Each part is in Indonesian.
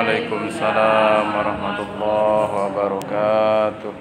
Waalaikumsalam warahmatullahi wabarakatuh.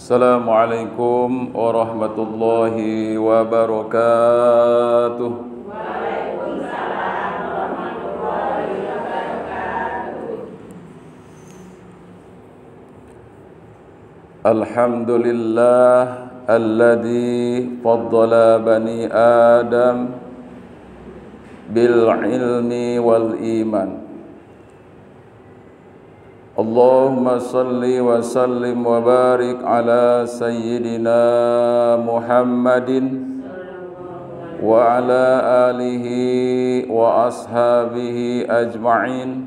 Assalamualaikum warahmatullahi wabarakatuh. Waalaikumsalam warahmatullahi wabarakatuh. Alhamdulillah alladzi faddala bani Adam bil ilmi wal iman. Allahumma salli wa sallim wa barik ala sayyidina Muhammadin wa ala alihi wa ashabihi ajma'in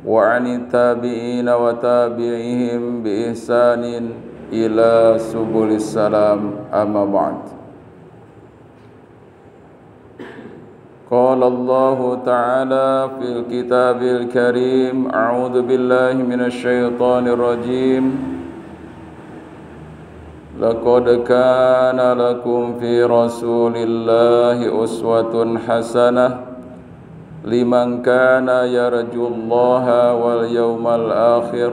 wa ani tabi'ina wa tabi'ihim bi ihsanin ila subulis salam, amma ba'd. قال الله تعالى في الكتاب الكريم أعوذ بالله من الشيطان الرجيم لقد كان لكم في رسول الله أسوة حسنة لمن كان يرجو الله واليوم الآخر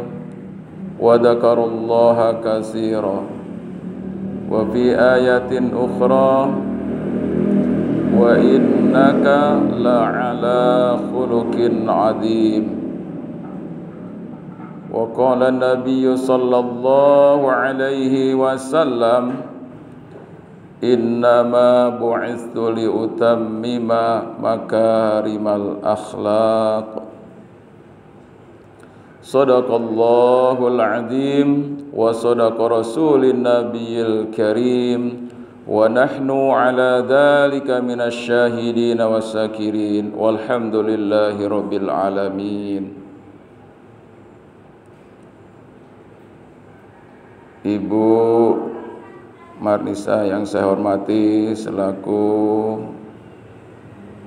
وذكر الله كثيرا وفي آية أخرى wa innaka la'ala khuluqin 'adzim. Wa qala an-nabiy sallallahu alaihi wasallam, innama bu'itsu liutammima makarimal akhlaq. Sadaqallahul azim wa sadaqa rasulun nabiyil karim wa nahnu ala dzalika minasy syahidin wassakirin walhamdulillahi rabbil alamin. Ibu Marnisa yang saya hormati selaku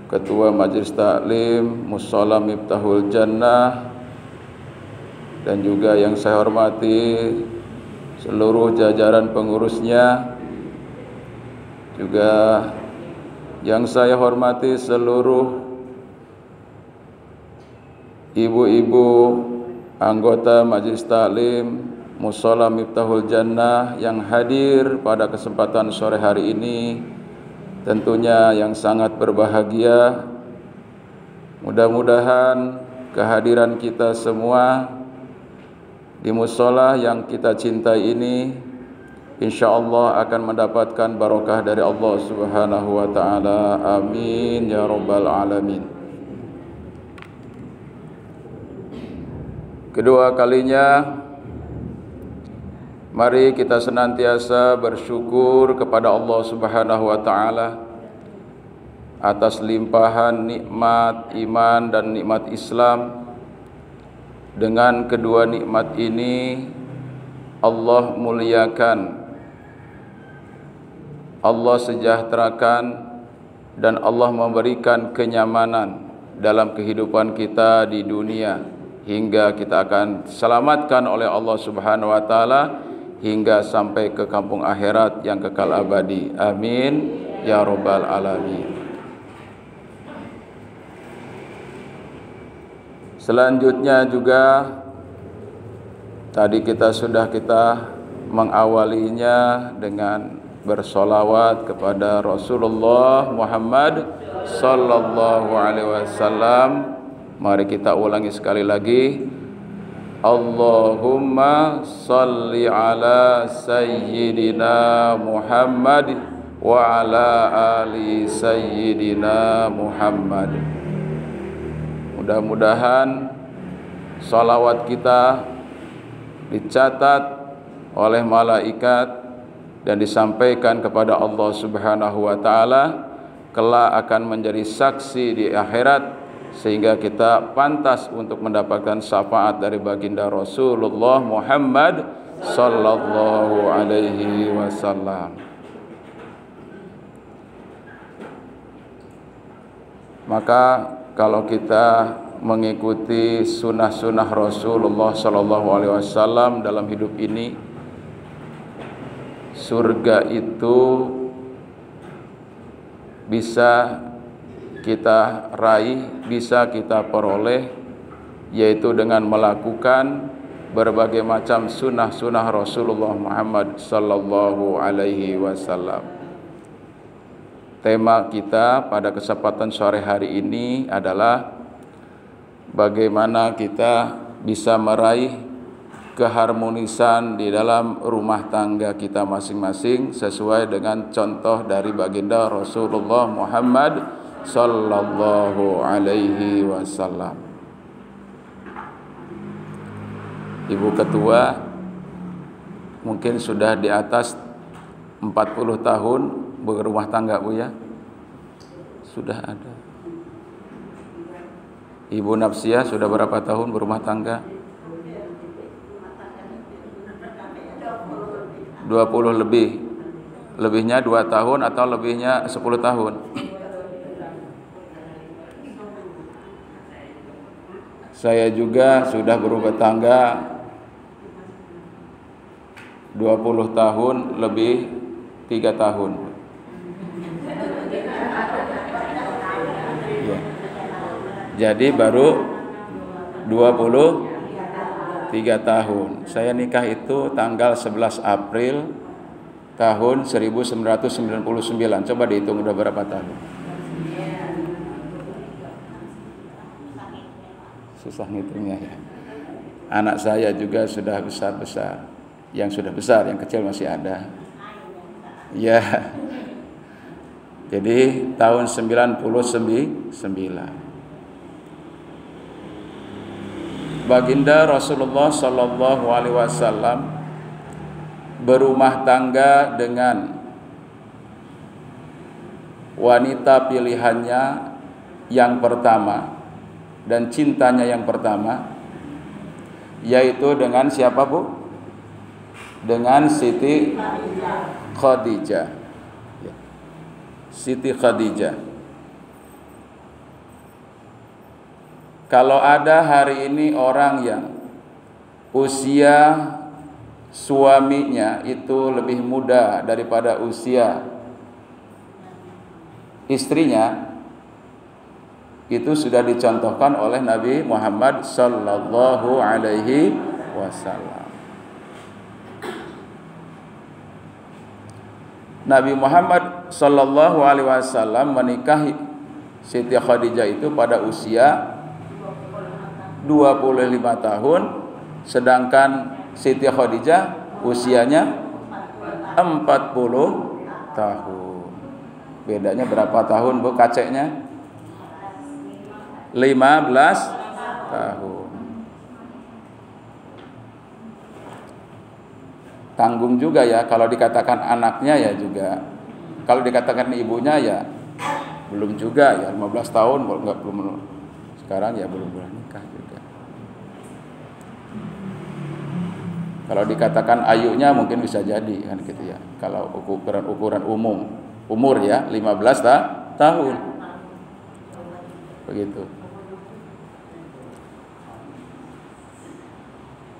Ketua Majelis Taklim Mushola Miftahul Jannah, dan juga yang saya hormati seluruh jajaran pengurusnya, juga yang saya hormati seluruh ibu-ibu anggota Majelis Taklim Mushola Miftahul Jannah yang hadir pada kesempatan sore hari ini, tentunya yang sangat berbahagia. Mudah-mudahan kehadiran kita semua di mushola yang kita cintai ini insyaallah akan mendapatkan barokah dari Allah Subhanahu wa taala. Amin ya rabbal alamin. Kedua kalinya, mari kita senantiasa bersyukur kepada Allah Subhanahu wa taala atas limpahan nikmat iman dan nikmat Islam. Dengan kedua nikmat ini Allah muliakan, Allah sejahterakan, dan Allah memberikan kenyamanan dalam kehidupan kita di dunia, hingga kita akan selamatkan oleh Allah Subhanahu wa taala hingga sampai ke kampung akhirat yang kekal abadi. Amin ya rabbal alamin. Selanjutnya juga tadi sudah kita mengawalinya dengan bersolawat kepada Rasulullah Muhammad sallallahu alaihi wasallam. Mari kita ulangi sekali lagi. Allahumma salli ala sayyidina Muhammad wa ala ali sayyidina Muhammad. Mudah-mudahan salawat kita dicatat oleh malaikat dan disampaikan kepada Allah Subhanahu wa taala, kelak akan menjadi saksi di akhirat, sehingga kita pantas untuk mendapatkan syafaat dari baginda Rasulullah Muhammad sallallahu alaihi wasallam. Maka kalau kita mengikuti sunnah-sunnah Rasulullah sallallahu alaihi wasallam dalam hidup ini, surga itu bisa kita raih, bisa kita peroleh, yaitu dengan melakukan berbagai macam sunnah-sunnah Rasulullah Muhammad sallallahu alaihi wasallam. Tema kita pada kesempatan sore hari ini adalah bagaimana kita bisa meraih keharmonisan di dalam rumah tangga kita masing-masing sesuai dengan contoh dari baginda Rasulullah Muhammad sallallahu alaihi wasallam. Ibu Ketua mungkin sudah di atas 40 tahun berumah tangga, Bu, ya? Sudah ada. Ibu Nafsiyah sudah berapa tahun berumah tangga? 20 lebih. Lebihnya 2 tahun atau lebihnya 10 tahun? Saya juga sudah berumah tangga 20 tahun lebih 3 tahun. Ya. Jadi baru 23 tahun. Saya nikah itu tanggal 11 April tahun 1999. Coba dihitung udah berapa tahun. Susah ngitungnya ya. Anak saya juga sudah besar-besar. Yang sudah besar, yang kecil masih ada. Ya. Jadi tahun 99. Baginda Rasulullah sallallahu alaihi wasallam berumah tangga dengan wanita pilihannya yang pertama dan cintanya yang pertama, yaitu dengan siapa, Bu? Dengan Siti Khadijah. Ya. Siti Khadijah. Kalau ada hari ini orang yang usia suaminya itu lebih muda daripada usia istrinya, itu sudah dicontohkan oleh Nabi Muhammad sallallahu alaihi wasallam. Nabi Muhammad sallallahu alaihi wasallam menikahi Siti Khadijah itu pada usia 25 tahun, sedangkan Siti Khadijah usianya 40 tahun. Bedanya berapa tahun, Bu, kaceknya? 15 tahun. Tanggung juga ya, kalau dikatakan anaknya ya juga. Kalau dikatakan ibunya ya belum juga ya, 15 tahun belum. Sekarang ya belum nikah juga. Kalau dikatakan ayunya mungkin bisa jadi kan gitu ya. Kalau ukuran umur ya 15 tahun. Begitu.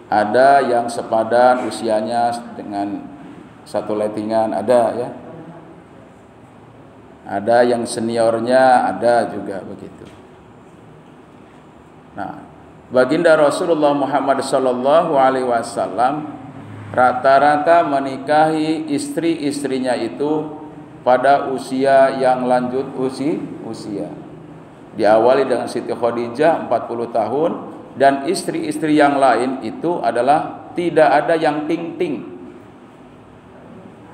Ada yang sepadan usianya dengan satu lettingan, ada ya. Ada yang seniornya, ada juga begitu. Nah, Baginda Rasulullah Muhammad sallallahu alaihi wasallam rata-rata menikahi istri-istrinya itu pada usia yang lanjut usia. Diawali dengan Siti Khadijah 40 tahun, dan istri-istri yang lain itu adalah tidak ada yang ting-ting.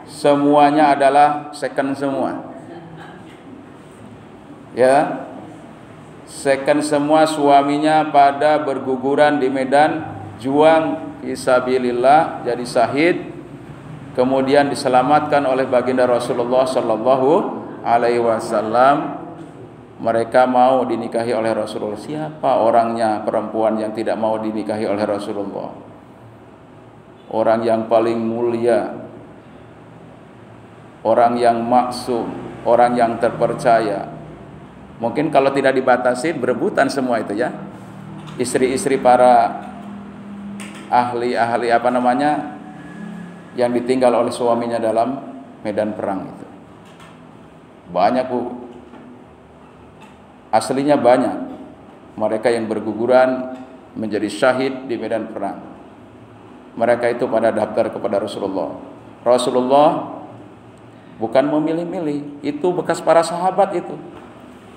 Semuanya adalah second semua. Ya. Second semua, suaminya pada berguguran di medan juang fisabilillah, jadi syahid, kemudian diselamatkan oleh baginda Rasulullah sallallahu alaihi wasallam. Mereka mau dinikahi oleh Rasulullah. Siapa orangnya perempuan yang tidak mau dinikahi oleh Rasulullah? Orang yang paling mulia, orang yang maksum, orang yang terpercaya. Mungkin kalau tidak dibatasi berebutan semua itu ya. Istri-istri para ahli yang ditinggal oleh suaminya dalam medan perang itu. Banyak, Bu. Aslinya banyak. Mereka yang berguguran menjadi syahid di medan perang. Mereka itu pada daftar kepada Rasulullah. Rasulullah bukan memilih-milih, itu bekas para sahabat itu.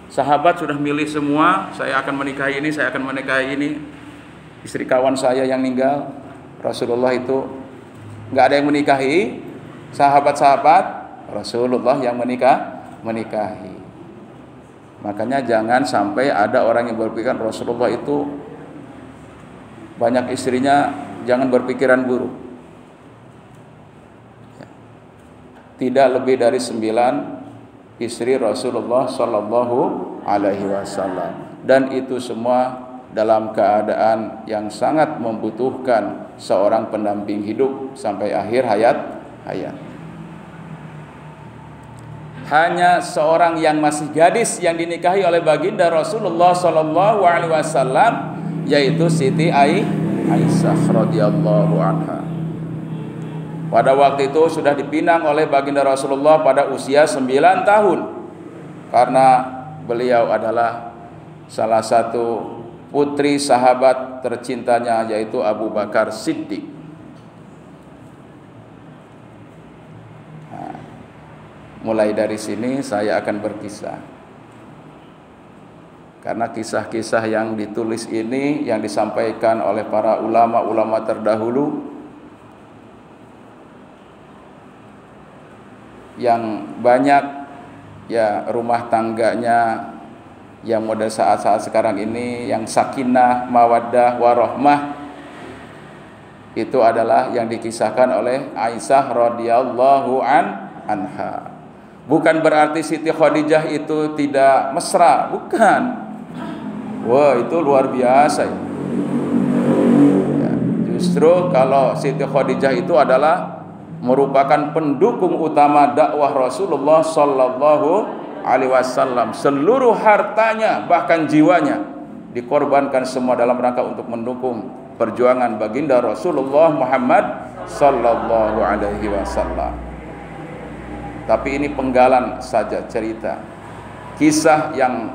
Sahabat sudah milih semua, saya akan menikahi ini, saya akan menikahi ini. Istri kawan saya yang meninggal, Rasulullah itu nggak ada yang menikahi. Sahabat-sahabat Rasulullah yang menikahi. Makanya jangan sampai ada orang yang berpikiran Rasulullah itu banyak istrinya, jangan berpikiran buruk. Tidak lebih dari 9 istri Rasulullah sallallahu alaihi wasallam, dan itu semua dalam keadaan yang sangat membutuhkan seorang pendamping hidup sampai akhir hayat. Hanya seorang yang masih gadis yang dinikahi oleh baginda Rasulullah sallallahu alaihi wasallam, yaitu Siti Aisyah radhiyallahu anha. Pada waktu itu sudah dipinang oleh baginda Rasulullah pada usia 9 tahun. Karena beliau adalah salah satu putri sahabat tercintanya, yaitu Abu Bakar Siddiq. Nah, mulai dari sini saya akan berkisah. Karena kisah-kisah yang ditulis ini yang disampaikan oleh para ulama-ulama terdahulu yang banyak ya rumah tangganya yang model saat-saat sekarang ini yang sakinah, mawaddah, warahmah, itu adalah yang dikisahkan oleh Aisyah radhiyallahu anha. Bukan berarti Siti Khadijah itu tidak mesra, bukan. Wah, itu luar biasa ya. Justru kalau Siti Khadijah itu adalah merupakan pendukung utama dakwah Rasulullah sallallahu alaihi wasallam. Seluruh hartanya bahkan jiwanya dikorbankan semua dalam rangka untuk mendukung perjuangan baginda Rasulullah Muhammad sallallahu alaihi wasallam. Tapi ini penggalan saja cerita, kisah yang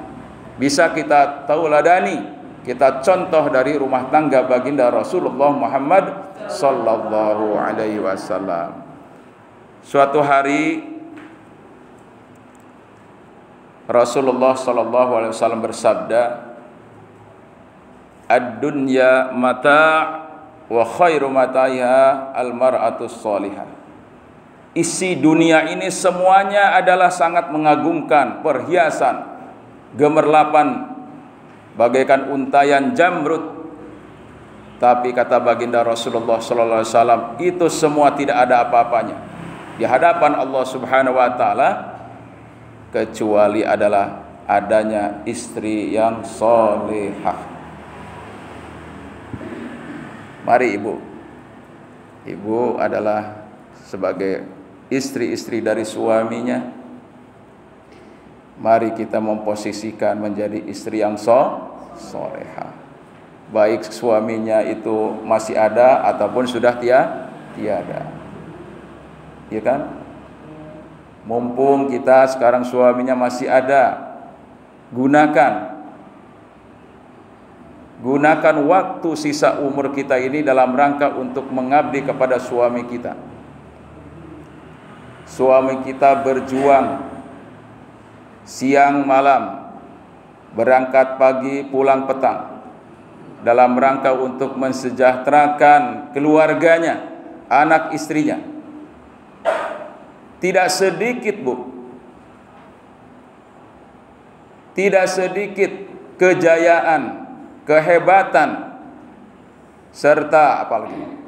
bisa kita tauladani, kita contoh dari rumah tangga baginda Rasulullah Muhammad sallallahu alaihi wasallam. Suatu hari Rasulullah sallallahu alaihi wasallam bersabda, "Ad-dunya mata' wa khairu mataiha al-mar'atus shalihah." Isi dunia ini semuanya adalah sangat mengagumkan, perhiasan, gemerlapan bagaikan untayan jamrud. Tapi kata baginda Rasulullah sallallahu alaihi wasallam, itu semua tidak ada apa-apanya di hadapan Allah Subhanahu wa taala kecuali adalah adanya istri yang salihah. Mari ibu adalah sebagai istri-istri dari suaminya, mari kita memposisikan menjadi istri yang salihah. Baik suaminya itu masih ada ataupun sudah tiada. Ya kan? Mumpung kita sekarang suaminya masih ada, gunakan waktu sisa umur kita ini dalam rangka untuk mengabdi kepada suami kita. Suami kita berjuang siang malam, berangkat pagi pulang petang, dalam rangka untuk mensejahterakan keluarganya, anak istrinya. Tidak sedikit tidak sedikit kejayaan, kehebatan, serta apalagi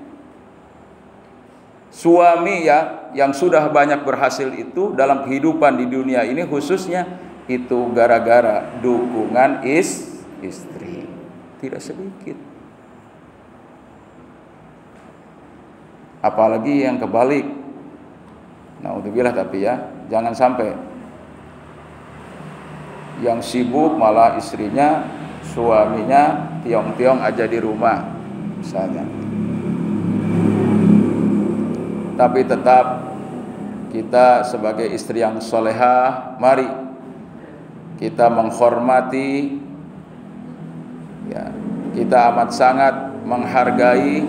suami ya yang sudah banyak berhasil itu dalam kehidupan di dunia ini khususnya itu gara-gara dukungan istri. Tidak sedikit. Apalagi yang kebalik. Naudzubillah, tapi ya jangan sampai yang sibuk malah istrinya, suaminya tiong-tiong aja di rumah misalnya. Tapi tetap kita sebagai istri yang solehah, mari kita menghormati ya, kita amat sangat menghargai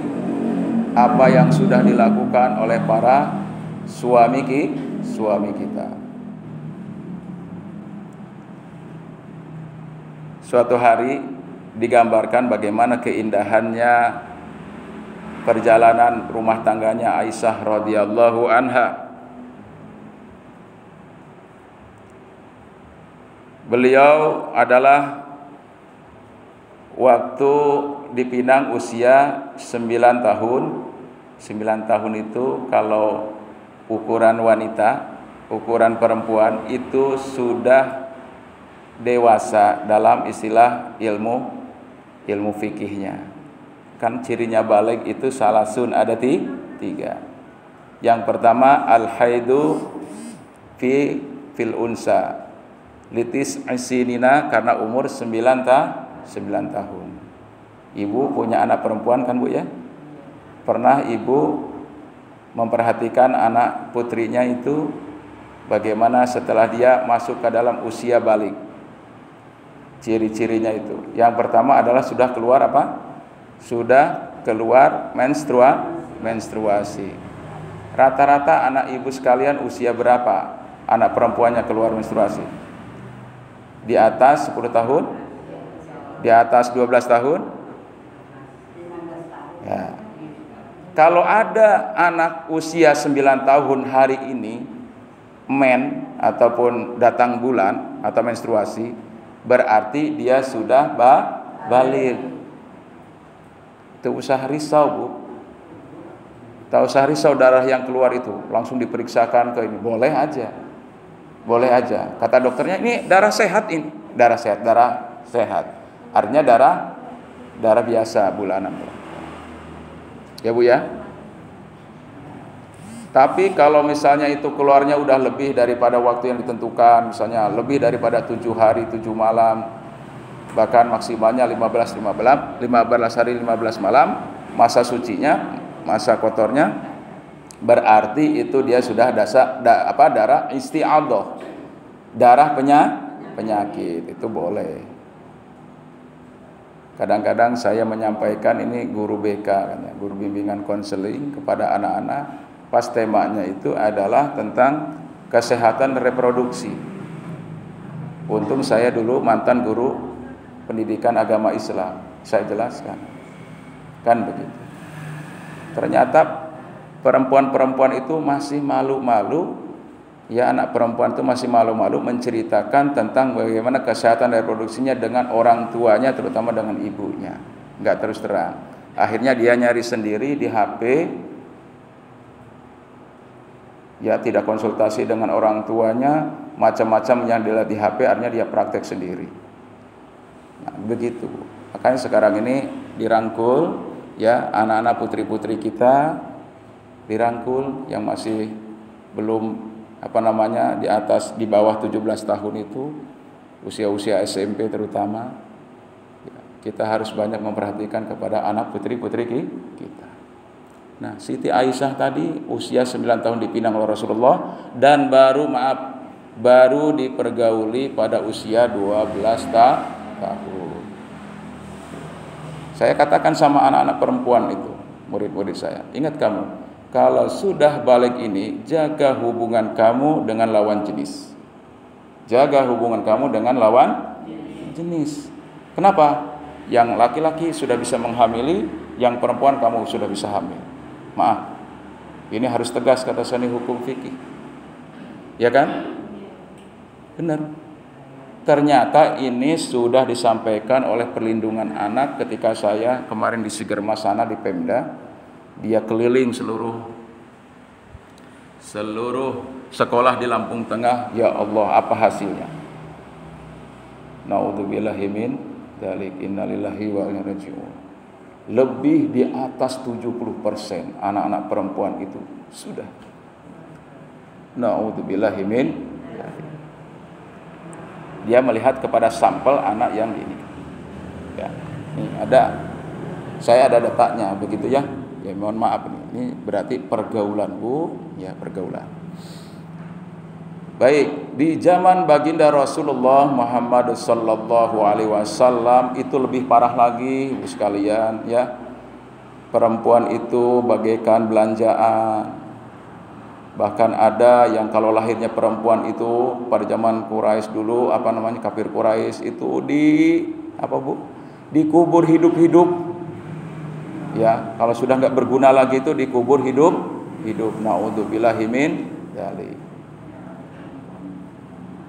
apa yang sudah dilakukan oleh para suami kita. Suatu hari digambarkan bagaimana keindahannya perjalanan rumah tangganya Aisyah radhiyallahu anha. Beliau adalah waktu dipinang usia 9 tahun. 9 tahun itu kalau ukuran wanita, ukuran perempuan itu sudah dewasa dalam istilah ilmu fikihnya. Kan cirinya balik itu salasun, ada 3. Yang pertama al-haidu fil unsa litis isinina, karena umur 9 tahun. Ibu punya anak perempuan kan Bu ya? Pernah ibu memperhatikan anak putrinya itu bagaimana setelah dia masuk ke dalam usia balik? Ciri-cirinya itu. Yang pertama adalah sudah keluar apa? Sudah keluar menstruasi. Rata-rata anak ibu sekalian usia berapa anak perempuannya keluar menstruasi? Di atas 10 tahun? Di atas 12 tahun? Ya. Kalau ada anak usia 9 tahun hari ini men ataupun datang bulan atau menstruasi, berarti dia sudah baligh. Itu usah risau, Bu. Tak usah risau darah yang keluar itu, langsung diperiksakan ke ini. Boleh aja. Boleh aja. Kata dokternya ini darah sehat ini. Darah sehat. Artinya darah biasa bulanan. Ya Bu ya. Tapi kalau misalnya itu keluarnya udah lebih daripada waktu yang ditentukan, misalnya lebih daripada 7 hari 7 malam, bahkan maksimalnya 15 hari 15 malam, masa sucinya, masa kotornya, berarti itu dia sudah darah isti'adah, darah penyakit, itu boleh. Kadang-kadang saya menyampaikan ini guru BK, guru bimbingan konseling kepada anak-anak, pas temanya itu adalah tentang kesehatan reproduksi. Untung saya dulu mantan guru pendidikan agama Islam, saya jelaskan. Kan begitu. Ternyata perempuan-perempuan itu masih malu-malu, ya, anak perempuan itu masih malu-malu menceritakan tentang bagaimana kesehatan reproduksinya dengan orang tuanya, terutama dengan ibunya. Enggak terus terang. Akhirnya dia nyari sendiri di HP, ya, tidak konsultasi dengan orang tuanya, macam-macam yang dilihat di HP, artinya dia praktek sendiri. Nah, begitu. Makanya sekarang ini dirangkul, ya, anak-anak putri-putri kita dirangkul yang masih belum di bawah 17 tahun itu, usia-usia SMP terutama, ya, kita harus banyak memperhatikan kepada anak putri-putri kita. Nah, Siti Aisyah tadi usia 9 tahun dipinang oleh Rasulullah dan baru dipergauli pada usia 12 tahun. Saya katakan sama anak-anak perempuan itu, murid-murid saya, ingat kamu, kalau sudah balik ini, jaga hubungan kamu dengan lawan jenis. Jaga hubungan kamu dengan lawan jenis. Kenapa? Yang laki-laki sudah bisa menghamili, yang perempuan kamu sudah bisa hamil. Maaf, ini harus tegas kata sani hukum fikih. Ya kan? Benar. Ternyata ini sudah disampaikan oleh perlindungan anak ketika saya kemarin di Sigermas sana di Pemda. Dia keliling seluruh sekolah di Lampung Tengah. Ya Allah, apa hasilnya? Naudzubillahi min dzalik, innalillahi wa inna ilaihi raji'un. Lebih di atas 70% anak-anak perempuan itu sudah. Naudzubillahi min dzalik. Dia melihat kepada sampel anak yang ini. Ya, ini saya ada datanya begitu ya. Ya, mohon maaf ini berarti pergaulan, Bu, ya, pergaulan. Baik, di zaman baginda Rasulullah Muhammad sallallahu alaihi wasallam itu lebih parah lagi, Bu sekalian, ya. Perempuan itu bagaikan belanjaan. Bahkan ada yang kalau lahirnya perempuan itu pada zaman Quraisy dulu, kafir Quraisy itu dikubur hidup-hidup. Ya, kalau sudah enggak berguna lagi itu dikubur hidup. Naudzubillahi min dzalik.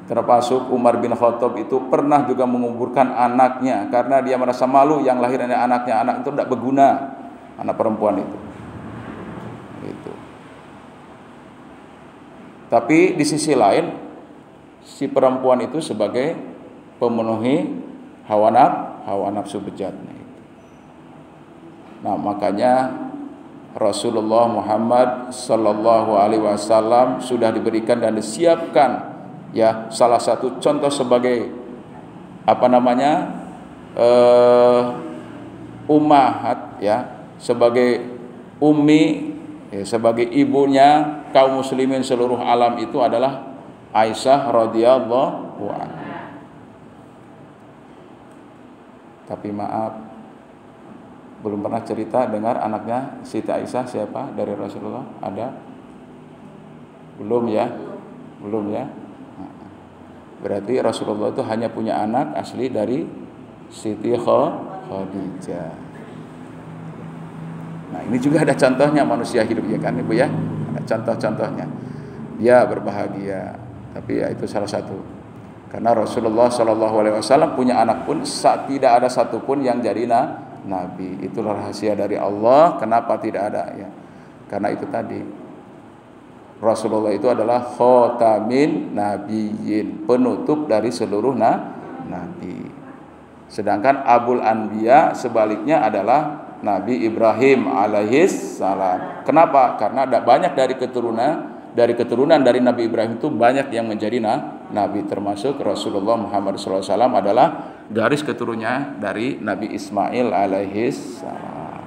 Termasuk Umar bin Khattab itu pernah juga menguburkan anaknya karena dia merasa malu yang lahirnya anaknya, anak itu tidak berguna, anak perempuan itu. Itu. Tapi di sisi lain si perempuan itu sebagai pemenuhi hawa nafsu bejatnya. Nah, makanya Rasulullah Muhammad sallallahu alaihi wasallam sudah diberikan dan disiapkan, ya, salah satu contoh sebagai ummahat, ya, sebagai ummi, ya, sebagai ibunya kaum muslimin seluruh alam itu adalah Aisyah radhiyallahu anha. Tapi maaf, belum pernah cerita dengar anaknya Siti Aisyah siapa dari Rasulullah? Ada? Belum ya? Belum ya? Berarti Rasulullah itu hanya punya anak asli dari Siti Khadijah. Nah, ini juga ada contohnya manusia hidup ya kan Ibu ya. Ada contoh-contohnya. Dia berbahagia, tapi ya itu salah satu. Karena Rasulullah SAW punya anak pun tidak ada satupun yang jadi nabi. Itulah rahasia dari Allah. Kenapa tidak ada ya? Karena itu tadi. Rasulullah itu adalah khotamin nabiyyin, penutup dari seluruh nabi. Sedangkan Abul Anbiya sebaliknya adalah Nabi Ibrahim alaihis salam. Kenapa? Karena ada banyak dari keturunan dari Nabi Ibrahim itu banyak yang menjadi nabi, termasuk Rasulullah Muhammad SAW adalah garis keturunannya dari Nabi Ismail alaihis salam.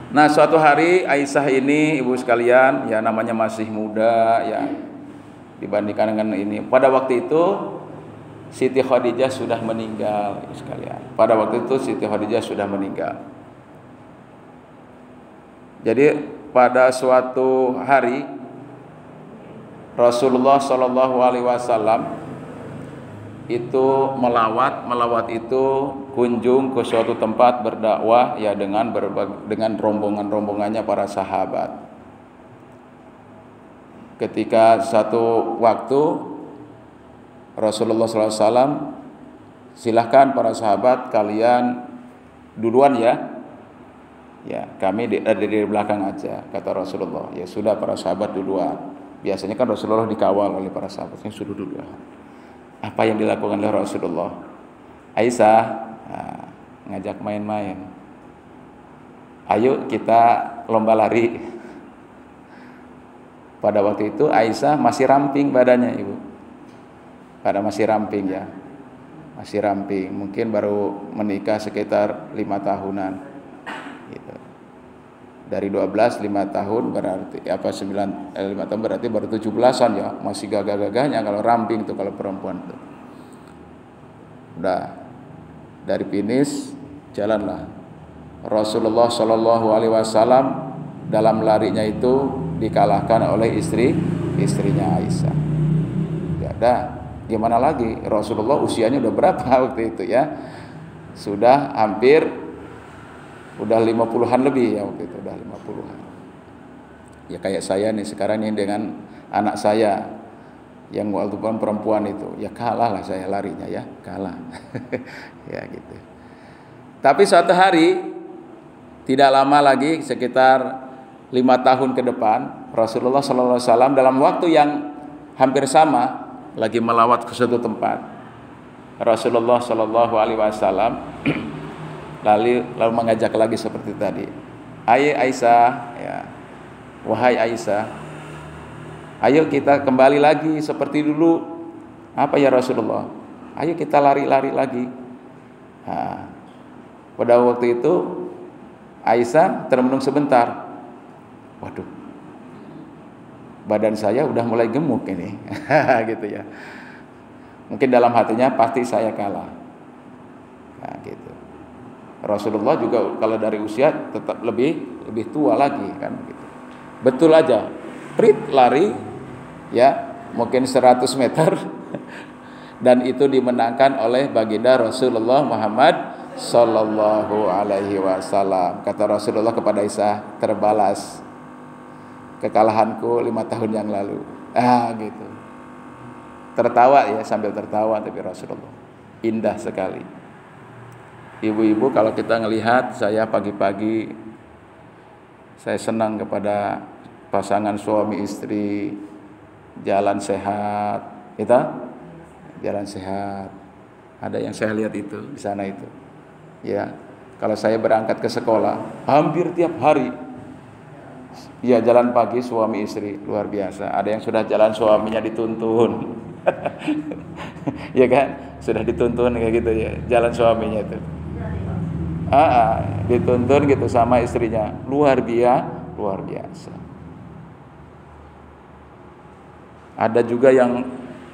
Nah, suatu hari Aisyah ini ibu sekalian ya namanya masih muda ya dibandingkan dengan ini. Pada waktu itu Siti Khadijah sudah meninggal ibu sekalian. Pada waktu itu Siti Khadijah sudah meninggal. Jadi pada suatu hari Rasulullah SAW itu melawat itu kunjung ke suatu tempat berdakwah ya dengan rombongannya para sahabat. Ketika satu waktu Rasulullah SAW, silahkan para sahabat kalian duluan ya. Ya, kami di belakang aja, kata Rasulullah. Ya sudah para sahabat duluan. Biasanya kan Rasulullah dikawal oleh para sahabatnya suruh duluan. Apa yang dilakukan oleh Rasulullah? Aisyah ngajak main-main. Ayo kita lomba lari. Pada waktu itu Aisyah masih ramping badannya ibu. Masih ramping ya. Masih ramping. Mungkin baru menikah sekitar 5 tahunan. Gitu. Dari 12 5 tahun berarti 5 tahun berarti baru 17-an ya, masih gagah-gagahnya kalau ramping tuh kalau perempuan tuh. Udah dari finish jalanlah. Rasulullah SAW dalam larinya itu dikalahkan oleh istrinya Aisyah. Ya dah, gimana lagi? Rasulullah usianya udah berapa waktu itu ya? Sudah hampir udah 50-an lebih ya waktu itu, udah 50-an. Ya kayak saya nih sekarang ini dengan anak saya yang waktu perempuan itu, ya kalah lah saya larinya ya, kalah. Ya gitu. Tapi suatu hari tidak lama lagi sekitar 5 tahun ke depan Rasulullah SAW dalam waktu yang hampir sama lagi melawat ke suatu tempat. Rasulullah SAW lalu mengajak lagi seperti tadi. Aisyah ya. Wahai Aisyah, ayo kita kembali lagi seperti dulu. Apa ya Rasulullah? Ayo kita lari-lari lagi. Nah, pada waktu itu Aisyah termenung sebentar. Waduh, badan saya udah mulai gemuk ini. Gitu ya. Mungkin dalam hatinya pasti saya kalah. Nah, gitu. Rasulullah juga kalau dari usia tetap lebih tua lagi kan gitu. Betul aja, prit lari ya mungkin 100 meter dan itu dimenangkan oleh baginda Rasulullah Muhammad sallallahu alaihi wasallam. Kata Rasulullah kepada Aisyah, terbalas kekalahanku 5 tahun yang lalu. Gitu. Tertawa ya, sambil tertawa tapi Rasulullah. Indah sekali. Ibu-ibu kalau kita ngelihat saya pagi-pagi saya senang kepada pasangan suami istri jalan sehat, itu jalan sehat. Ada yang saya lihat itu di sana itu. Ya, kalau saya berangkat ke sekolah hampir tiap hari. Ya jalan pagi suami istri luar biasa. Ada yang sudah jalan suaminya dituntun. Ya kan? Sudah dituntun kayak gitu ya, jalan suaminya itu. Dituntun gitu sama istrinya, luar biasa. Ada juga yang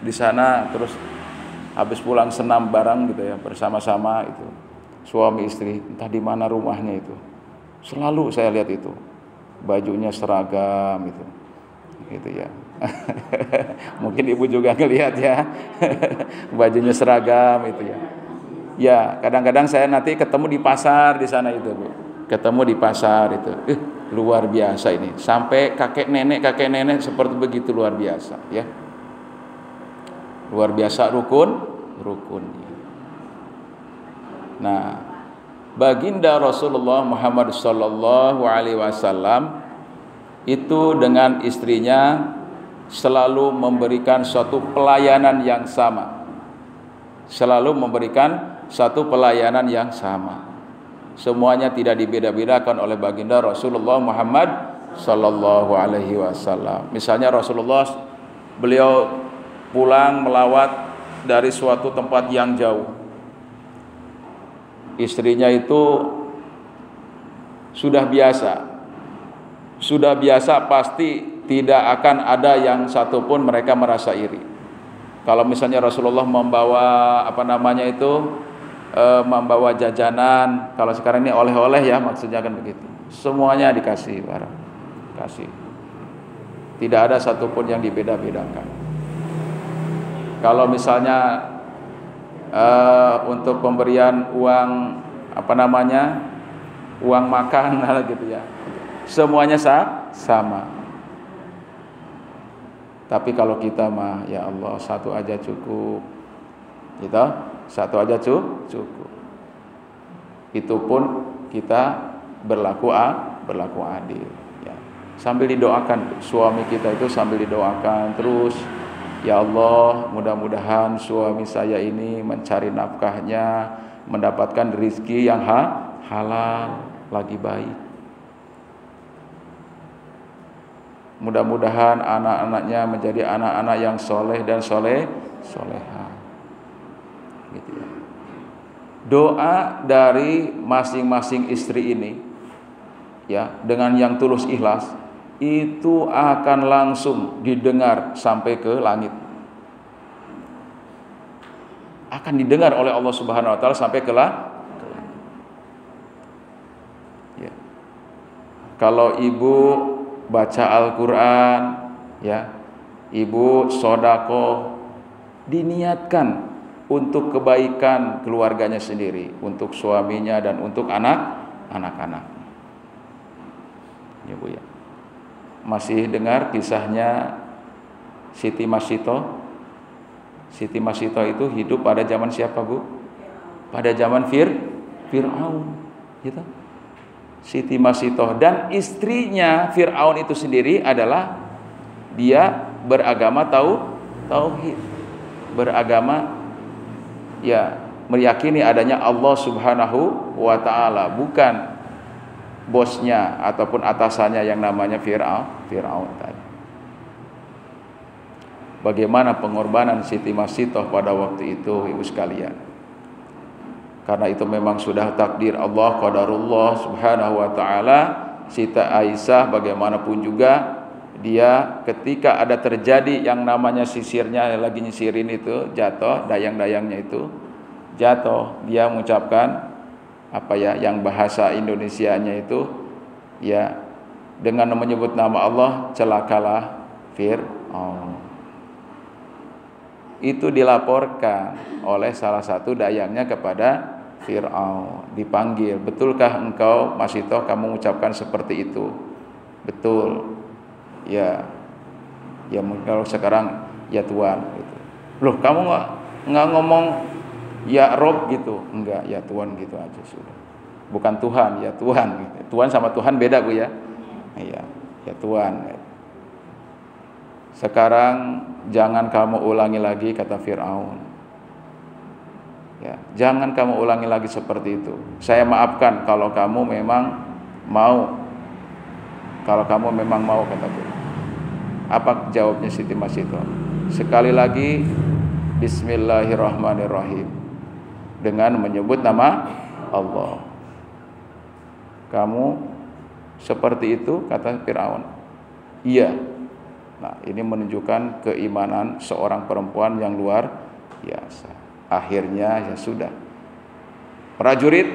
di sana terus habis pulang senam bareng gitu ya, bersama-sama itu suami istri, entah di mana rumahnya itu. Selalu saya lihat itu bajunya seragam itu. gitu ya. Mungkin ibu juga ngelihat ya, bajunya seragam itu ya. Ya, kadang-kadang saya nanti ketemu di pasar di sana itu, Bu. Ketemu di pasar itu, luar biasa ini. Sampai kakek nenek seperti begitu, luar biasa ya. Luar biasa rukun. Nah, baginda Rasulullah Muhammad sallallahu alaihi wasallam itu dengan istrinya selalu memberikan suatu pelayanan yang sama. Selalu memberikan satu pelayanan yang sama. Semuanya tidak dibeda-bedakan oleh baginda Rasulullah Muhammad sallallahu alaihi wasallam. Misalnya Rasulullah, beliau pulang melawat dari suatu tempat yang jauh. Istrinya itu sudah biasa pasti tidak akan ada yang satupun mereka merasa iri. Kalau misalnya Rasulullah membawa membawa jajanan, kalau sekarang ini oleh-oleh ya, maksudnya kan begitu. Semuanya dikasih barang, kasih. Tidak ada satupun yang dibeda-bedakan. Kalau misalnya untuk pemberian uang uang makan gitu ya, semuanya sama. Tapi kalau kita mah ya Allah, satu aja cukup. Gitu, satu aja cukup. Itu pun kita berlaku adil ya. Sambil didoakan suami kita itu, sambil didoakan terus, ya Allah, mudah-mudahan suami saya ini mencari nafkahnya, mendapatkan rezeki yang halal, lagi baik. Mudah-mudahan anak-anaknya menjadi anak-anak yang soleh dan soleha. Gitu ya. Doa dari masing-masing istri ini, ya, dengan yang tulus ikhlas, itu akan langsung didengar sampai ke langit. Akan didengar oleh Allah Subhanahu wa taala sampai ke langit. Ya. Kalau ibu baca Al-Qur'an, ya, ibu sedekah, diniatkan untuk kebaikan keluarganya sendiri, untuk suaminya dan untuk anak-anak. Ya, Bu ya. Masih dengar kisahnya Siti Masito? Siti Masito itu hidup pada zaman siapa, Bu? Pada zaman Fir'aun, gitu. Siti Masito dan istrinya Fir'aun itu sendiri adalah dia beragama tauhid, beragama ya, meyakini adanya Allah Subhanahu wa taala, bukan bosnya ataupun atasannya yang namanya Fir'aun tadi. Bagaimana pengorbanan Siti Masitoh pada waktu itu, ibu sekalian. Karena itu memang sudah takdir Allah, qadarullah Subhanahu wa taala. Siti Aisyah bagaimanapun juga, dia ketika ada terjadi yang namanya sisirnya lagi nyisirin itu jatuh, dayang-dayangnya itu jatuh, dia mengucapkan yang bahasa Indonesianya itu ya, dengan menyebut nama Allah, celakalah Fir'aun. Itu dilaporkan oleh salah satu dayangnya kepada Fir'aun, dipanggil, betulkah engkau Masitoh kamu mengucapkan seperti itu? Betul. Ya kalau sekarang ya Tuhan gitu. Loh, kamu nggak ngomong ya Rob gitu? Enggak, ya Tuhan gitu aja sudah. Bukan Tuhan, ya Tuhan gitu. Tuhan sama Tuhan beda, Bu ya. Iya, ya Tuhan. Sekarang jangan kamu ulangi lagi, kata Fir'aun. Ya, jangan kamu ulangi lagi seperti itu. Saya maafkan kalau kamu memang mau. Kalau kamu memang mau, kata Fir'aun. Apa jawabnya Siti Masitoh? Sekali lagi, Bismillahirrahmanirrahim, dengan menyebut nama Allah. Kamu seperti itu, kata Fir'aun. Iya. Nah, ini menunjukkan keimanan seorang perempuan yang luar biasa. Akhirnya ya sudah. Prajurit,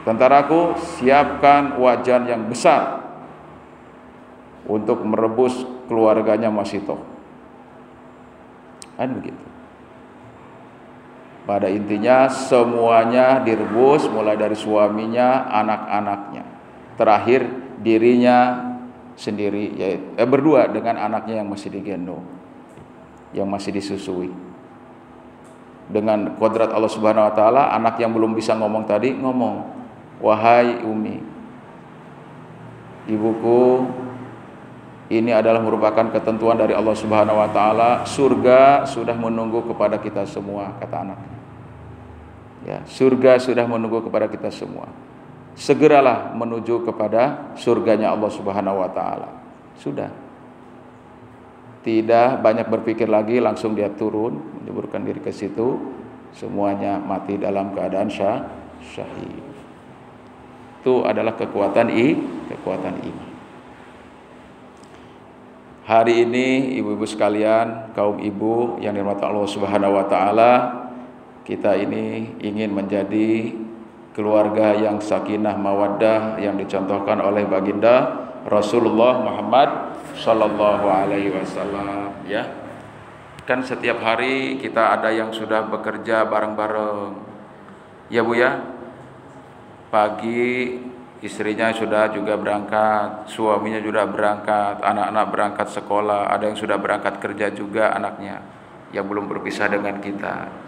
tentaraku, siapkan wajan yang besar untuk merebus keluarganya masih toh. Kan begitu. Pada intinya semuanya direbus, mulai dari suaminya, anak-anaknya, terakhir dirinya sendiri, yaitu berdua dengan anaknya yang masih digendong, yang masih disusui. Dengan kodrat Allah Subhanahu wa taala, anak yang belum bisa ngomong tadi ngomong, "Wahai Umi, ibuku, ini adalah merupakan ketentuan dari Allah Subhanahu wa taala, surga sudah menunggu kepada kita semua," kata anaknya. Ya, surga sudah menunggu kepada kita semua. Segeralah menuju kepada surganya Allah Subhanahu wa taala. Sudah. Tidak banyak berpikir lagi, langsung dia turun, menyeburkan diri ke situ. Semuanya mati dalam keadaan syahid. Itu adalah kekuatan iman. Hari ini ibu-ibu sekalian, kaum ibu yang dirahmati Allah Subhanahu wa taala, kita ini ingin menjadi keluarga yang sakinah mawaddah yang dicontohkan oleh baginda Rasulullah Muhammad sallallahu alaihi wasallam, ya. Kan setiap hari kita ada yang sudah bekerja bareng-bareng. Ya Bu ya. Pagi istrinya sudah juga berangkat, suaminya sudah berangkat, anak-anak berangkat sekolah, ada yang sudah berangkat kerja juga anaknya yang belum berpisah dengan kita.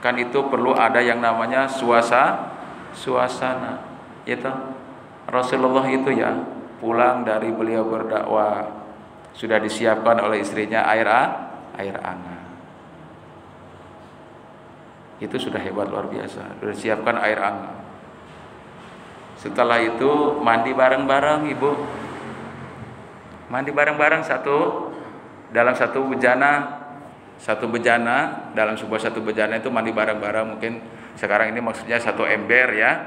Kan itu perlu ada yang namanya suasana. Itu Rasulullah itu ya, pulang dari beliau berdakwah sudah disiapkan oleh istrinya air hangat. Itu sudah hebat, luar biasa. Sudah disiapkan air hangat. Setelah itu mandi bareng-bareng ibu. Mandi bareng-bareng dalam satu bejana dalam satu bejana itu mandi bareng-bareng. Mungkin sekarang ini maksudnya satu ember ya,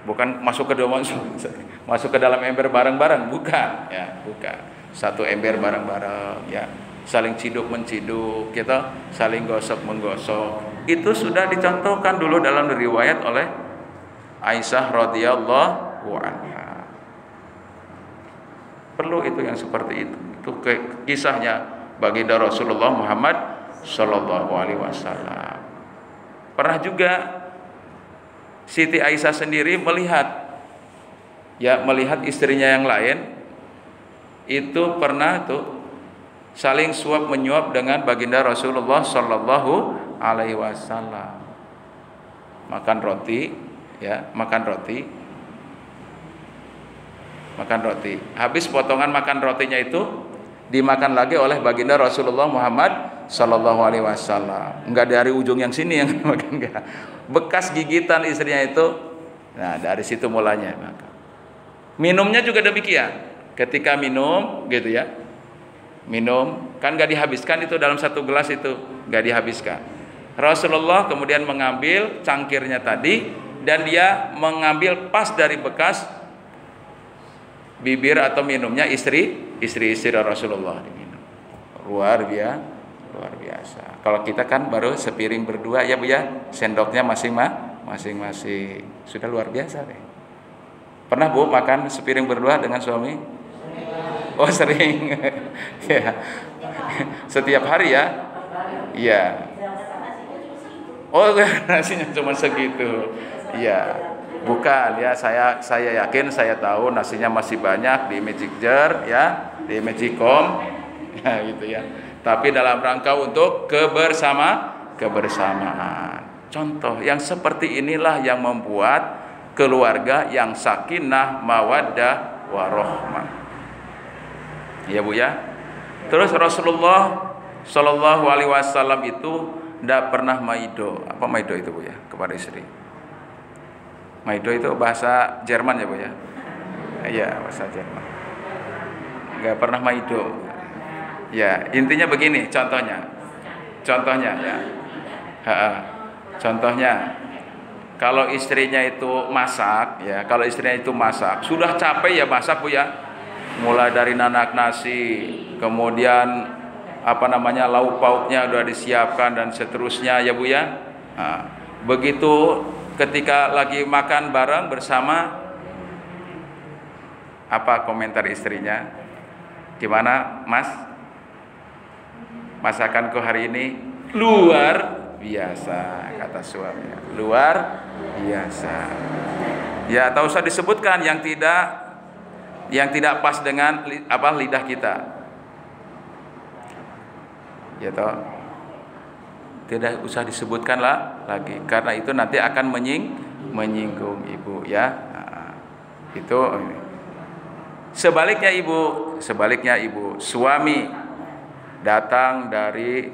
bukan masuk ke dalam ember bareng-bareng, bukan ya, bukan. Satu ember bareng-bareng ya, saling ciduk menciduk, kita saling gosok menggosok. Itu sudah dicontohkan dulu dalam riwayat oleh Aisyah radhiyallahu anha. Perlu itu yang seperti itu. Itu kisahnya baginda Rasulullah Muhammad sallallahu alaihi wasallam. Pernah juga Siti Aisyah sendiri melihat istrinya yang lain itu pernah saling suap menyuap dengan baginda Rasulullah sallallahu alaihi wasallam. Makan roti. Habis potongan makan rotinya itu dimakan lagi oleh baginda Rasulullah Muhammad sallallahu alaihi wasallam. Enggak dari ujung yang sini yang makan, enggak. Bekas gigitan istrinya itu. Nah, dari situ mulanya maka. Minumnya juga demikian. Ketika minum gitu ya. Minum kan enggak dihabiskan itu dalam satu gelas itu, enggak dihabiskan. Rasulullah kemudian mengambil cangkirnya tadi dan dia mengambil pas dari bekas bibir atau minumnya istri Rasulullah diminum. Luar biasa. Kalau kita kan baru sepiring berdua ya Bu ya, sendoknya masing-masing. Sudah luar biasa deh. Pernah Bu makan sepiring berdua dengan suami? Oh sering. Ya. Setiap hari ya? Iya. Oh nasinya cuma segitu. Iya. Bukan ya, saya yakin, saya tahu nasinya masih banyak di Magic Jar ya, di Magicom ya gitu ya. Tapi dalam rangka untuk kebersamaan. Contoh yang seperti inilah yang membuat keluarga yang sakinah, mawaddah, warahmah. Ya Bu ya. Terus Rasulullah sallallahu alaihi wasallam itu tidak pernah maido. Apa maido itu Bu ya kepada istri? Maido itu bahasa Jerman ya Bu ya? Iya, bahasa Jerman. Enggak pernah maido. Ya, intinya begini contohnya ya. Contohnya kalau istrinya itu masak ya, sudah capek ya masak Bu ya. Mulai dari nanak nasi, kemudian lauk pauknya sudah disiapkan dan seterusnya ya Bu ya. Nah, begitu ketika lagi makan bareng bersama, apa komentar istrinya? Gimana, Mas? Masakanku hari ini luar biasa, kata suaminya. Luar biasa. Ya, tak usah disebutkan yang tidak pas dengan lidah kita. Ya toh. Tidak usah disebutkan lagi, karena itu nanti akan menyinggung ibu ya. Nah, itu sebaliknya ibu, suami datang dari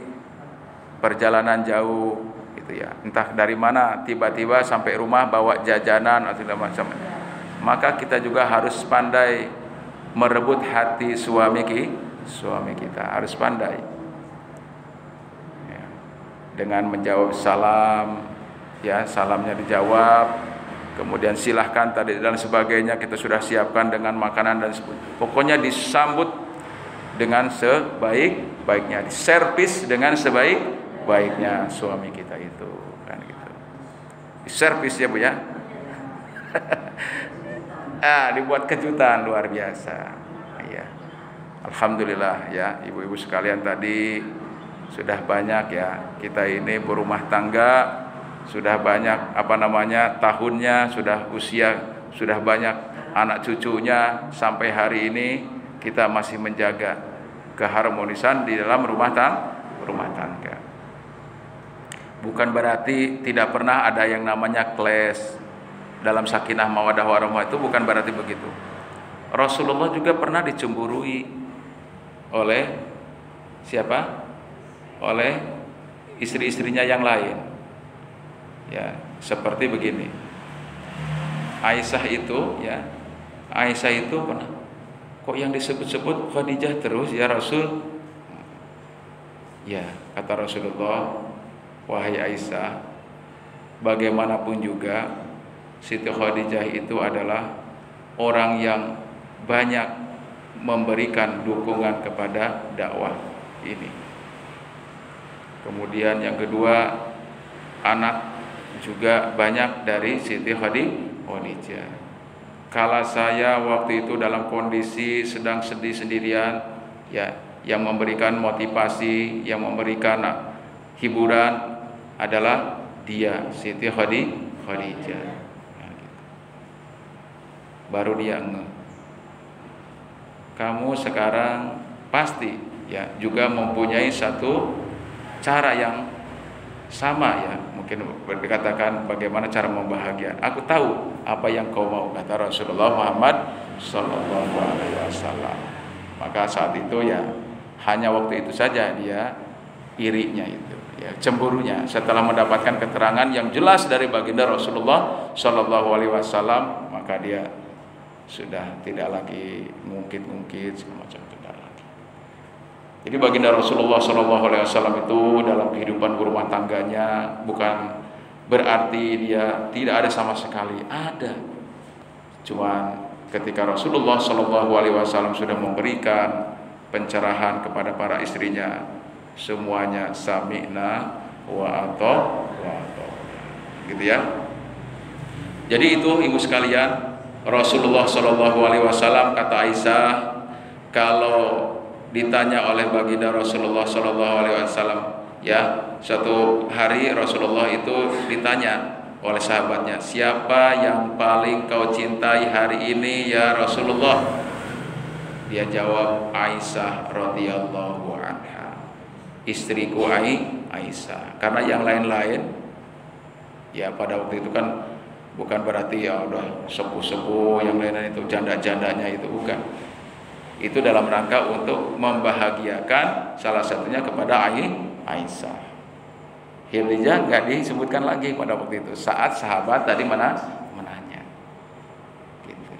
perjalanan jauh gitu ya, entah dari mana, tiba-tiba sampai rumah bawa jajanan atau macam, maka kita juga harus pandai merebut hati suami kita, harus pandai ya. Dengan menjawab salam ya, salamnya dijawab, kemudian silahkan tadi dan sebagainya kita sudah siapkan dengan makanan dan pokoknya disambut dengan sebaik-baiknya, diservis dengan sebaik-baiknya suami kita itu kan gitu. Diservis ya Bu ya. Dibuat kejutan luar biasa. Ya. Alhamdulillah ya, ibu-ibu sekalian, tadi sudah banyak ya, kita ini berumah tangga sudah banyak tahunnya, sudah usia, sudah banyak anak cucunya, sampai hari ini kita masih menjaga keharmonisan di dalam rumah tangga. Bukan berarti tidak pernah ada yang namanya clash dalam sakinah mawaddah warahmah, itu bukan berarti begitu. Rasulullah juga pernah dicemburui oleh siapa? Oleh istri-istrinya yang lain. Ya, seperti begini. Aisyah itu pernah, kok yang disebut-sebut Khadijah terus ya Rasul? Ya, kata Rasulullah, wahai Aisyah, bagaimanapun juga Siti Khadijah itu adalah orang yang banyak memberikan dukungan kepada dakwah ini. Kemudian yang kedua, anak juga banyak dari Siti Khadijah. Kala saya waktu itu dalam kondisi sedang sedih sendirian, ya, yang memberikan motivasi, yang memberikan hiburan adalah dia, Siti Khadijah. Baru dia kamu sekarang pasti ya juga mempunyai satu cara yang sama ya, mungkin dikatakan bagaimana cara membahagiakan. Aku tahu apa yang kau mau, kata Rasulullah Muhammad Sallallahu Alaihi Wasallam. Maka saat itu ya hanya waktu itu saja dia irinya itu ya, cemburunya, setelah mendapatkan keterangan yang jelas dari baginda Rasulullah Sallallahu Alaihi Wasallam, maka dia sudah tidak lagi ngungkit-ngungkit semacam itu lagi. Jadi baginda Rasulullah Sallallahu Alaihi Wasallam itu dalam kehidupan berumah tangganya bukan berarti dia tidak ada sama sekali, ada. Cuman ketika Rasulullah Sallallahu Alaihi Wasallam sudah memberikan pencerahan kepada para istrinya, semuanya sami'na wa ata'na, gitu ya. Jadi itu ibu sekalian, Rasulullah Shallallahu Alaihi Wasallam, kata Aisyah, kalau ditanya oleh baginda Rasulullah Shallallahu Alaihi Wasallam, ya, suatu hari Rasulullah itu ditanya oleh sahabatnya, siapa yang paling kau cintai hari ini ya Rasulullah? Dia jawab, Aisyah radhiyallahu anha, istriku Aisyah. Karena yang lain-lain ya pada waktu itu kan bukan berarti ya udah sepuh-sepuh, yang lain-lain itu janda-jandanya itu bukan. Itu dalam rangka untuk membahagiakan salah satunya kepada Aisyah. Khadijah nggak disebutkan lagi pada waktu itu saat sahabat tadi menanya. Gitu.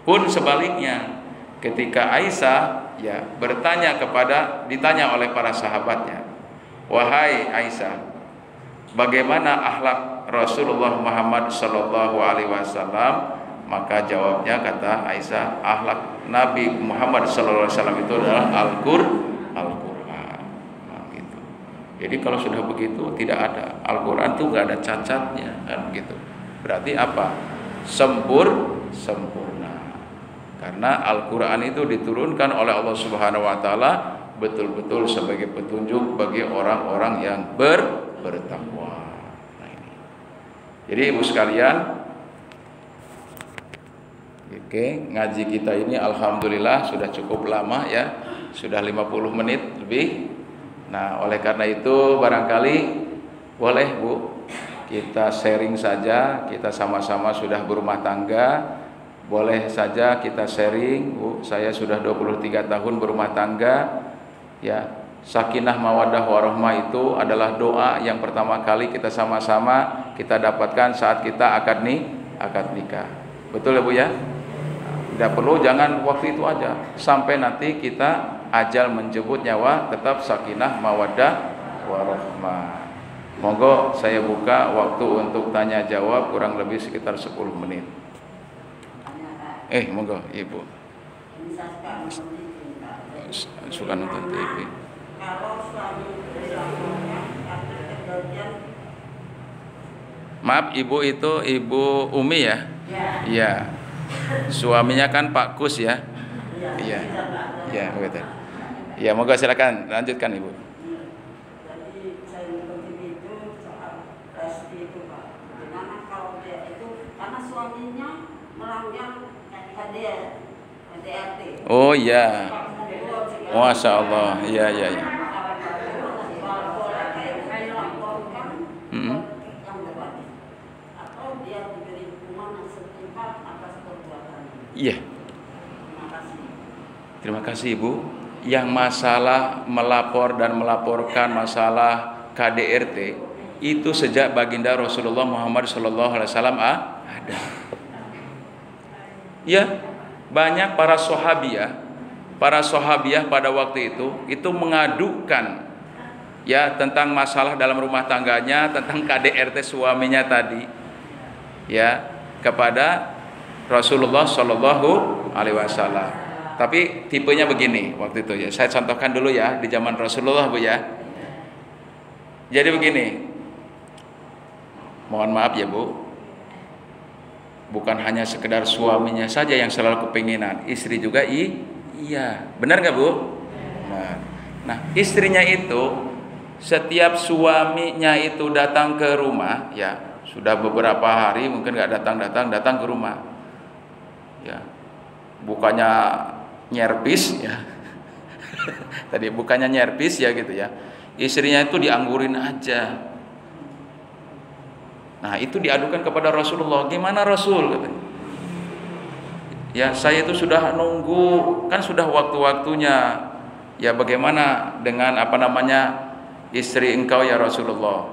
Pun sebaliknya, ketika Aisyah ya ditanya oleh para sahabatnya, wahai Aisyah, bagaimana akhlak Rasulullah Muhammad Sallallahu Alaihi Wasallam? Maka jawabnya, kata Aisyah, akhlak Nabi Muhammad Sallallahu Alaihi Wasallam itu adalah Al-Quran. Nah, gitu. Jadi kalau sudah begitu tidak ada Al-Quran itu nggak ada cacatnya kan gitu. Berarti apa? Sempurna. Karena Al-Qur'an itu diturunkan oleh Allah Subhanahu wa taala betul-betul sebagai petunjuk bagi orang-orang yang bertakwa. Nah ini. Jadi Ibu sekalian, oke, ngaji kita ini alhamdulillah sudah cukup lama ya. Sudah 50 menit lebih. Nah, oleh karena itu barangkali boleh Bu, kita sharing saja, kita sama-sama sudah berumah tangga. Boleh saja kita sharing, Bu. Saya sudah 23 tahun berumah tangga. Ya, sakinah mawaddah warahmah itu adalah doa yang pertama kali kita sama-sama kita dapatkan saat kita akad nikah. Betul ya Bu ya? Tidak perlu, jangan waktu itu aja. Sampai nanti kita ajal menjemput nyawa, tetap sakinah mawaddah warahmah. Monggo saya buka waktu untuk tanya jawab kurang lebih sekitar 10 menit. Monggo Ibu. Suka nonton TV. Maaf Ibu, itu Ibu Umi ya? Iya. Suaminya kan Pak Kus ya? Iya. Iya, betul. Ya, monggo silakan lanjutkan Ibu. Jadi saya nonton itu soal Resti itu Pak. Gimana kalau dia itu karena suaminya melanggar KDRT. Oh iya. Masya Allah. Iya. Atau dia diberi hukuman yang setimpal atas perbuatannya. Iya. Terima kasih Ibu. Yang masalah melapor dan melaporkan masalah KDRT itu sejak baginda Rasulullah Muhammad SAW ada. Ya, banyak para sahabiah pada waktu itu mengadukan ya tentang masalah dalam rumah tangganya, tentang KDRT suaminya tadi ya kepada Rasulullah SAW. Tapi tipenya begini waktu itu ya. Saya contohkan dulu ya di zaman Rasulullah Bu ya. Jadi begini. Mohon maaf ya Bu. Bukan hanya sekedar suaminya saja yang selalu kepinginan, istri juga iya. Benar nggak Bu? Nah, istrinya itu setiap suaminya itu datang ke rumah ya, sudah beberapa hari mungkin nggak datang ke rumah. Ya. Bukannya nyerpis ya. Tadi bukannya nyerpis ya gitu ya. Istrinya itu dianggurin aja. Nah, itu diadukan kepada Rasulullah. Gimana Rasul katanya? Ya, saya itu sudah nunggu, kan sudah waktu-waktunya. Ya, bagaimana dengan istri engkau ya Rasulullah?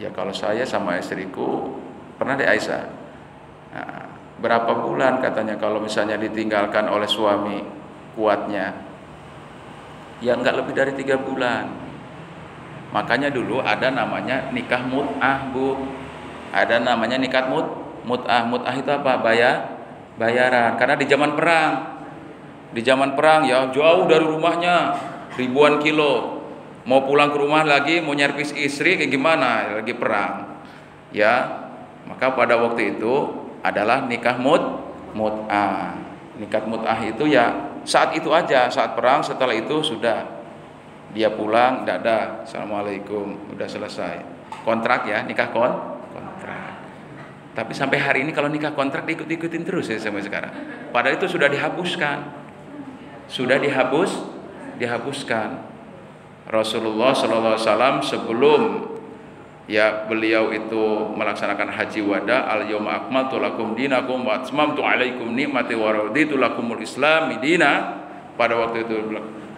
Ya, kalau saya sama istriku pernah di Aisyah. Nah, berapa bulan katanya kalau misalnya ditinggalkan oleh suami kuatnya? Ya enggak lebih dari 3 bulan. Makanya dulu ada namanya nikah mut'ah Bu. Ada namanya nikah mut'ah. Mut'ah itu apa? Bayaran. Karena di zaman perang ya jauh dari rumahnya ribuan kilo. Mau pulang ke rumah lagi, mau nyerpis istri kayak gimana? Lagi perang. Ya, maka pada waktu itu adalah nikah mut'ah. Nikah mut'ah itu ya saat itu aja, saat perang. Setelah itu sudah dia pulang, dadah, assalamualaikum, udah selesai. Kontrak ya, nikah kontrak. Tapi sampai hari ini kalau nikah kontrak diikut-ikutin terus ya sampai sekarang. Padahal itu sudah dihapuskan. Dihapuskan. Rasulullah SAW sebelum ya beliau itu melaksanakan haji wada, al-yauma akmaltu lakum dinakum wa atmamtu alaikum ni'mati wa raditu lakumul islam dina. Pada waktu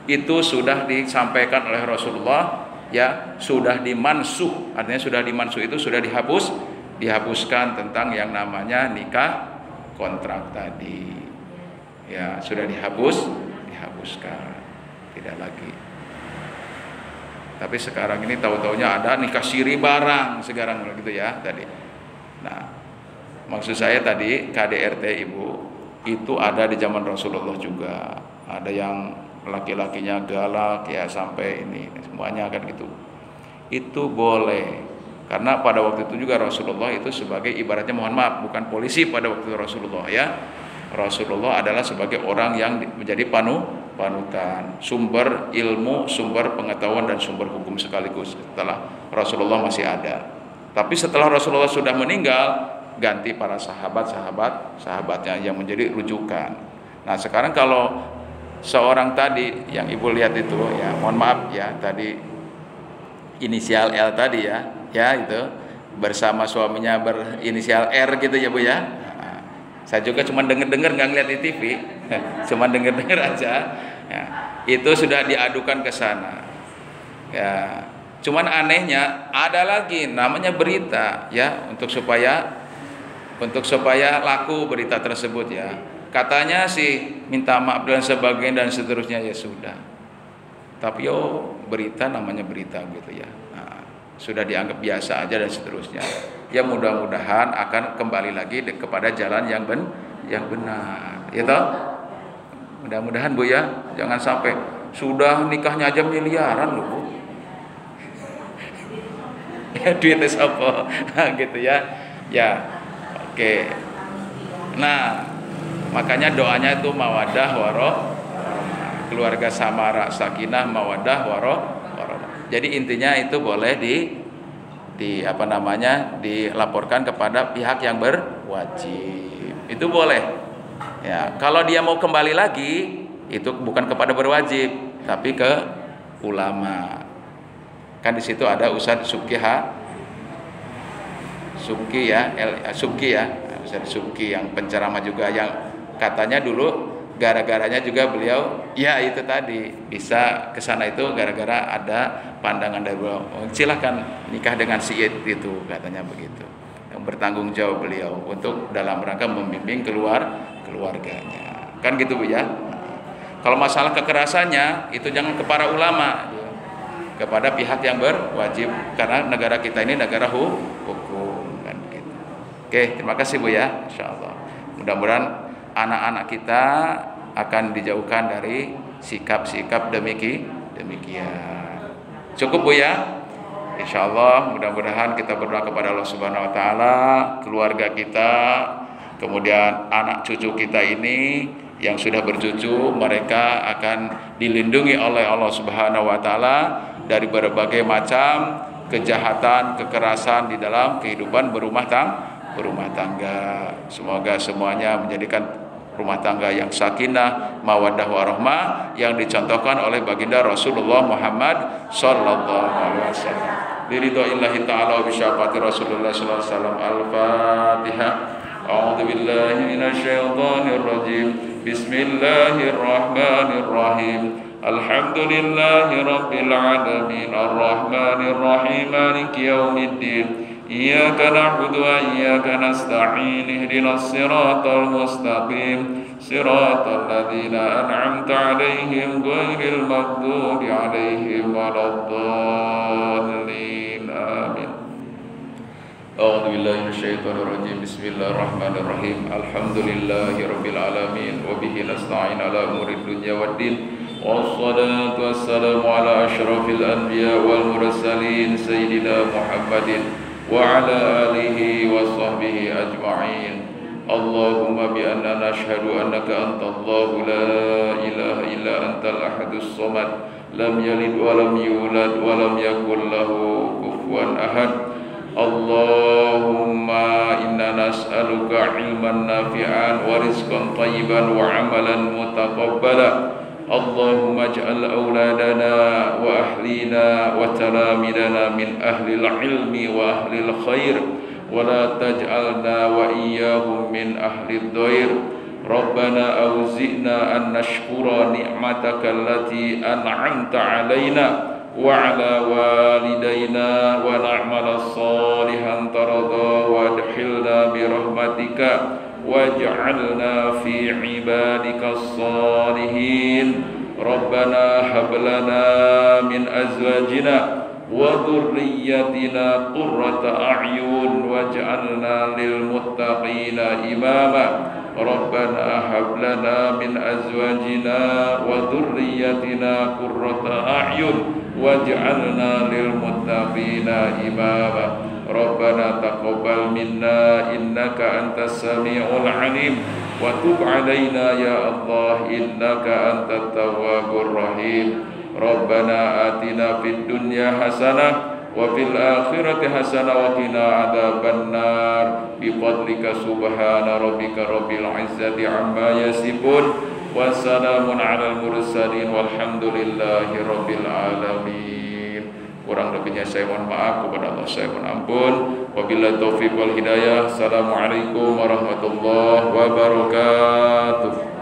itu sudah disampaikan oleh Rasulullah ya, sudah dimansuh. Artinya sudah dimansuh itu sudah dihapuskan tentang yang namanya nikah kontrak tadi. Ya, sudah dihapuskan. Tidak lagi. Tapi sekarang ini tahu-taunya ada nikah siri barang sekarang gitu ya tadi. Nah, maksud saya tadi KDRT Ibu itu ada di zaman Rasulullah juga. Ada yang laki-lakinya galak ya sampai ini semuanya kan gitu. Itu boleh. Karena pada waktu itu juga Rasulullah itu sebagai ibaratnya mohon maaf bukan polisi pada waktu itu Rasulullah ya. Rasulullah adalah sebagai orang yang menjadi panutan, sumber ilmu, sumber pengetahuan dan sumber hukum sekaligus setelah Rasulullah masih ada. Tapi setelah Rasulullah sudah meninggal, ganti para sahabatnya yang menjadi rujukan. Nah, sekarang kalau seorang tadi yang ibu lihat itu, ya mohon maaf ya, tadi inisial L tadi ya itu bersama suaminya berinisial R gitu ya bu ya. Nah, saya juga cuma dengar nggak ngeliat di TV, cuma dengar aja. Ya, itu sudah diadukan ke sana. Ya, cuman anehnya ada lagi namanya berita ya untuk supaya laku berita tersebut ya. Katanya sih minta maaf dan sebagainya dan seterusnya, ya sudah. Tapi berita namanya berita gitu ya. Nah, sudah dianggap biasa aja dan seterusnya. Ya mudah-mudahan akan kembali lagi kepada jalan yang benar. Ya toh? Mudah-mudahan Bu ya, jangan sampai sudah nikahnya aja miliaran loh Bu. Ya duitnya apa? Gitu ya. Ya. Oke. Nah, makanya doanya itu mawaddah keluarga samara, sakinah, mawaddah warahmah. Jadi intinya itu boleh dilaporkan kepada pihak yang berwajib. Itu boleh. Ya, kalau dia mau kembali lagi itu bukan kepada berwajib, tapi ke ulama. Kan di situ ada Ustadz Subki Ustadz Subki yang penceramah juga, yang katanya dulu gara-garanya juga beliau ya itu tadi bisa ke sana itu gara-gara ada pandangan dari beliau, silahkan nikah dengan Syed itu katanya begitu, yang bertanggung jawab beliau untuk dalam rangka membimbing keluarganya kan gitu Bu ya. Kalau masalah kekerasannya itu jangan ke para ulama, kepada pihak yang berwajib, karena negara kita ini negara hukum kan gitu. Oke, terima kasih Bu ya, insyaallah. Mudah-mudahan anak-anak kita akan dijauhkan dari sikap-sikap demikian. Cukup Bu ya, insyaallah. Mudah-mudahan kita berdoa kepada Allah Subhanahu Wa Taala, keluarga kita, kemudian anak cucu kita ini yang sudah bercucu, mereka akan dilindungi oleh Allah Subhanahu Wa Taala dari berbagai macam kejahatan, kekerasan di dalam kehidupan berumah tangga. Semoga semuanya menjadikan rumah tangga yang sakinah, mawaddah warahmah yang dicontohkan oleh baginda Rasulullah Muhammad sallallahu alaihi wasallam. Biridha'illahi ta'ala wa bisyafaati Rasulullah sallallahu alaihi wasallam. Al-Fatihah. A'udzu billahi minasyaitonir rajim. Bismillahirrahmanirrahim. Alhamdulillahi rabbil alamin. Arrahmanir rahim. Maliki yaumiddin. Iyyaka na'budu wa iyyaka nasta'in. Ihdinas siratal mustaqim. Siratal ladzina an'amta 'alaihim ghairil maghdubi 'alaihim waladdallin. Amin. A'udzu billahi minasyaitonir rajim. Bismillahirrahmanirrahim. Alhamdulillahi rabbil alamin wa bihi nasta'in 'ala umurid dunya waddin. Wassalatu wassalamu 'ala asyrafil anbiya wal mursalin sayyidina Muhammadin wa ala alihi wa sahbihi ajma'in. Allahumma bi anna nashhadu annaka antallahu la ilaha illa antal ahadus samad lam yalid wa lam yulad wa lam yakul lahu kufuwan ahad. Allahumma inna nas'aluka ilman nafi'an wa rizqan tayyiban wa amalan mutaqabbala. Allahumma ij'al awladana wa ahlina wa talamidana min ahlil ilmi wa ahlil khair wa la taj'alna wa iyyahum min ahlid dhair. Rabbana awzi'na an nashkura ni'mataka allati an'amta 'alaina wa 'ala walidayna wa na'mala salihan tarada wa adkhilna bi rahmatika waj'alna fi ibadikas salihin. Rabbana hab lana min azwajina wa dhurriyyatina qurrata a'yun waj'alna lil muttaqina imama. Rabbana hab lana min azwajina wa dhurriyyatina qurrata a'yun waj'alna lil muttaqina imama. Rabbana taqabbal minna innaka antas sami'ul 'alim وتب علينا يا الله إنك أنت التواب الرحيم ربنا آتنا في الدنيا حسنة وفي الآخرة حسنة وقنا عذاب النار بفضلك سبحان ربك رب العزة عما يصفون وسلام على المرسلين والحمد لله رب العالمين. Kurang lebihnya saya mohon maaf, kepada Allah saya mohon ampun. Wabillahi taufiq wal hidayah. Assalamualaikum warahmatullahi wabarakatuh.